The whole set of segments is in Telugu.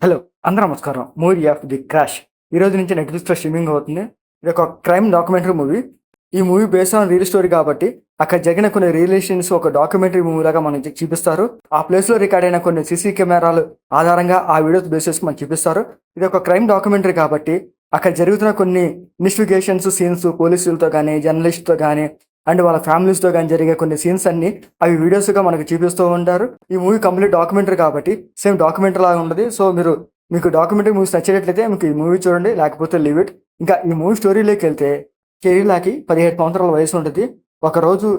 హలో అందరూ నమస్కారం. మూవీ ఆఫ్ ది క్రాష్ ఈ రోజు నుంచి నెట్ఫ్లిక్స్లో స్ట్రీమింగ్ అవుతుంది. ఇది ఒక క్రైమ్ డాక్యుమెంటరీ మూవీ. ఈ movie based on real story కాబట్టి అక్కడ జరిగిన కొన్ని రిలేషన్స్ ఒక డాక్యుమెంటరీ మూవీ లాగా మనకి చూపిస్తారు. ఆ ప్లేస్ లో రికార్డ్ అయిన కొన్ని సీసీ కెమెరాలు ఆధారంగా ఆ వీడియోస్ బేస్ చేసుకుని మనకి చూపిస్తారు. ఇది ఒక క్రైమ్ డాక్యుమెంటరీ కాబట్టి అక్కడ జరుగుతున్న కొన్ని ఇన్వెస్టిగేషన్స్ సీన్స్ పోలీసులతో కానీ జర్నలిస్ట్తో కానీ అండ్ వాళ్ళ ఫ్యామిలీస్తో కానీ జరిగే కొన్ని సీన్స్ అన్ని అవి వీడియోస్గా మనకు చూపిస్తూ ఉంటారు. ఈ మూవీ కంప్లీట్ డాక్యుమెంటరీ కాబట్టి సేమ్ డాక్యుమెంటరీ లాగా ఉంటుంది. సో మీకు డాక్యుమెంటరీ మూవీస్ నచ్చేటట్లయితే మీకు ఈ మూవీ చూడండి, లేకపోతే లీవ్ ఇట్. ఇంకా ఈ మూవీ స్టోరీలోకి వెళ్తే షెరీలాకి 17 సంవత్సరాల వయసు ఉంటుంది. ఒకరోజు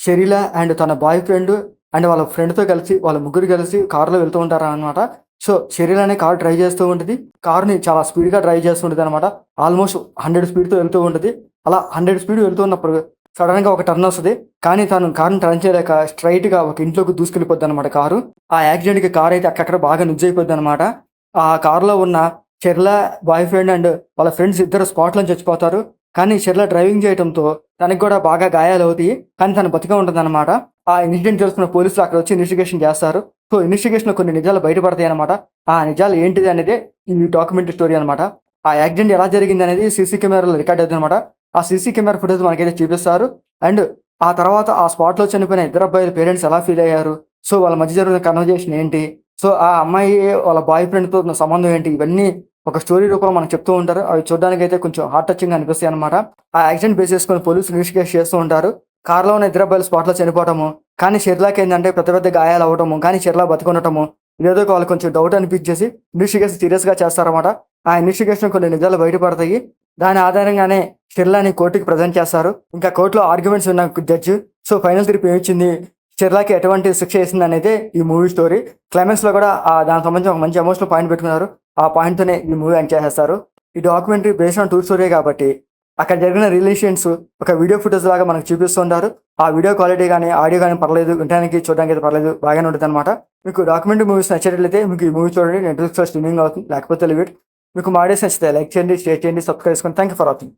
షెరీలా అండ్ తన బాయ్ ఫ్రెండ్ అండ్ వాళ్ళ ఫ్రెండ్తో కలిసి వాళ్ళ ముగ్గురు కలిసి కారులో వెళ్తూ ఉంటారు అనమాట. సో షెరీలానే కార్ డ్రైవ్ చేస్తూ ఉంటుంది. కార్ని చాలా స్పీడ్గా డ్రైవ్ చేస్తూ ఉంటుంది అనమాట. ఆల్మోస్ట్ 100 స్పీడ్తో వెళ్తూ ఉంటుంది. అలా 100 స్పీడ్ వెళ్తున్నప్పుడు సడన్గా ఒక టర్న్ వస్తుంది. కానీ తను కారుని టర్న్ చేయలేక స్ట్రైట్గా ఒక ఇంట్లోకి దూసుకెళ్ళిపోద్ది అనమాట కారు. ఆ యాక్సిడెంట్కి కార్ అయితే అక్కడ బాగా నుజ్జైపోద్ది అనమాట. ఆ కారులో ఉన్న షెర్లా బాయ్ ఫ్రెండ్ అండ్ వాళ్ళ ఫ్రెండ్స్ ఇద్దరు స్పాట్లో చచ్చిపోతారు. కానీ షెర్లా డ్రైవింగ్ చేయడంతో తనకి కూడా బాగా గాయాలు అవుతాయి. కానీ తను బతిగా ఉంటుంది అనమాట. ఆ ఇన్సిడెంట్ తెలుసుకున్న పోలీసులు అక్కడ వచ్చి ఇన్వెస్టిగేషన్ చేస్తారు. సో ఇన్వెస్టిగేషన్లో కొన్ని నిజాలు బయటపడతాయి అనమాట. ఆ నిజాలు ఏంటిది అనేది ఈ డాక్యుమెంటరీ స్టోరీ అనమాట. ఆ యాక్సిడెంట్ ఎలా జరిగింది అనేది సీసీ కెమెరాలో రికార్డ్ అవుతుంది అనమాట. ఆ సీసీ కెమెరా ఫుటేజ్ మనకైతే చూపిస్తారు. అండ్ ఆ తర్వాత ఆ స్పాట్లో చనిపోయిన ఇద్దరు అబ్బాయిల పేరెంట్స్ ఎలా ఫీల్ అయ్యారు, సో వాళ్ళ మధ్య జరిగిన కన్వర్జేషన్ ఏంటి, సో ఆ అమ్మాయి వాళ్ళ బాయ్ ఫ్రెండ్తో ఉన్న సంబంధం ఏంటి, ఇవన్నీ ఒక స్టోరీ రూపంలో మనకు చెప్తూ ఉంటారు. అవి చూడడానికి అయితే కొంచెం హార్ట్ టచింగ్ అనిపిస్తాయి అనమాట. ఆ యాక్సిడెంట్ బేస్ చేసుకొని పోలీసులు ఇన్వెస్టిగేట్ చేస్తూ ఉంటారు. కార్లో ఉన్న ఇద్దరు అబ్బాయిలు స్పాట్లో చనిపోవటము, కానీ షెర్లాకి ఏంటంటే పెద్ద పెద్ద గాయాలు అవ్వటము, కానీ షెర్లా బతుకుండటము, ఇదేదో వాళ్ళు కొంచెం డౌట్ అనిపించేసి ఇన్వెస్టిగేషన్ సీరియస్గా చేస్తారన్నమాట. ఆ ఇన్వెస్టిగేషన్ కొన్ని నిజాలు బయటపడతాయి. దాని ఆధారంగానే షెర్లాని కోర్టుకి ప్రజెంట్ చేస్తారు. ఇంకా కోర్టులో ఆర్గ్యుమెంట్స్ ఉన్న జడ్జి సో ఫైనల్ తీర్పు ఏమిచ్చింది, షెర్లాకి ఎటువంటి శిక్ష వేసింది అనేది ఈ మూవీ స్టోరీ. క్లైమాక్స్లో కూడా దానికి సంబంధించి ఒక మంచి ఎమోషనల్ పాయింట్ పెట్టుకున్నారు. ఆ పాయింట్తోనే ఈ మూవీ ఎండ్ చేసేస్తారు. ఈ documentary based on true story కాబట్టి అక్కడ జరిగిన రిలేషన్స్ ఒక వీడియో ఫుటేజ్ లాగా మనకు చూపిస్తుంటారు. ఆ వీడియో క్వాలిటీ కానీ ఆడియో కానీ పర్లేదు, వినడానికి చూడడానికి అయితే పర్లేదు, బాగానే ఉంటుంది అనమాట. మీకు డాక్యుమెంటరీ మూవీస్ నచ్చేటట్లయితే మీకు ఈ మూవీ చూడండి, నెట్ఫ్లిక్స్లో స్ట్రీమింగ్ అవుతుంది, లేకపోతే లివ్ ఇట్. మీకు మా వీడియోస్ నచ్చితే లైక్ చేయండి, షేర్ చేయండి, సబ్స్క్రైబ్ చేసుకోండి. Thank you for watching.